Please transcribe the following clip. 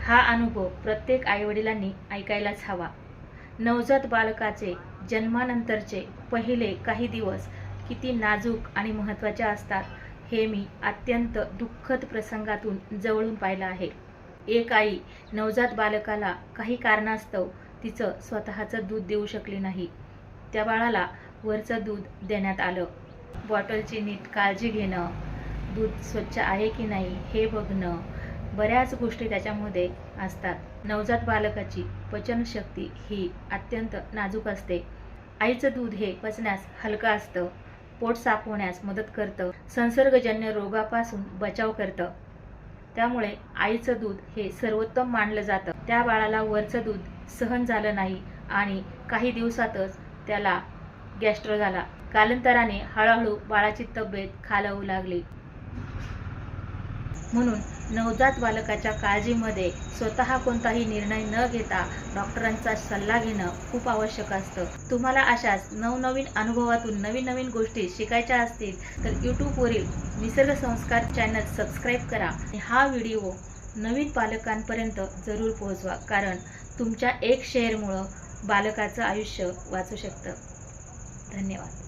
हा अनुभव प्रत्येक आईवडिलांनी ऐकायलाच हवा। नवजात बालकाचे जन्मानंतरचे पहिले काही दिवस किती नाजूक आणि महत्त्वाचे असतात हे मी अत्यंत दुःखद प्रसंगातून जवळून पाहिलं आहे। एक आई नवजात बालकाला काही कारणास्तव तिचं स्वतःचं दूध देऊ शकली नाही। त्या बाळाला वरचं दूध देण्यात आलं। बॉटलची नीट काळजी घेणं, दूध स्वच्छ आहे की नाही हे बघणं, बऱ्याच गोष्टी त्याच्यामध्ये असतात। नवजात बालकाची पचनशक्ती ही अत्यंत नाजूक असते। आईचं दूध हे पचण्यास हलकं असतं, पोट साफ होण्यास मदत करतं, संसर्गजन्य रोगापासून बचाव करतं। त्यामुळे आईचं दूध हे सर्वोत्तम मानलं जातं। त्या बाळाला वरचं दूध सहन झालं नाही आणि काही दिवसातच त्याला गॅस्ट्रो झाला। कालांतराने हळूहळू बाळाची तब्येत खालावू लागली। म्हणून नवजात बालकाच्या काळजीमध्ये स्वतः कोणताही निर्णय न घेता डॉक्टरांचा सल्ला घेणं खूप आवश्यक असतं। तुम्हाला अशाच नवनवीन अनुभवातून नवीन नवीन गोष्टी शिकायच्या असतील तर यूट्यूबवरील निसर्ग संस्कार चॅनल सबस्क्राईब करा आणि हा व्हिडिओ नवीन पालकांपर्यंत जरूर पोहोचवा, कारण तुमच्या एक शेअरमुळं बालकाचं आयुष्य वाचू शकतं। धन्यवाद।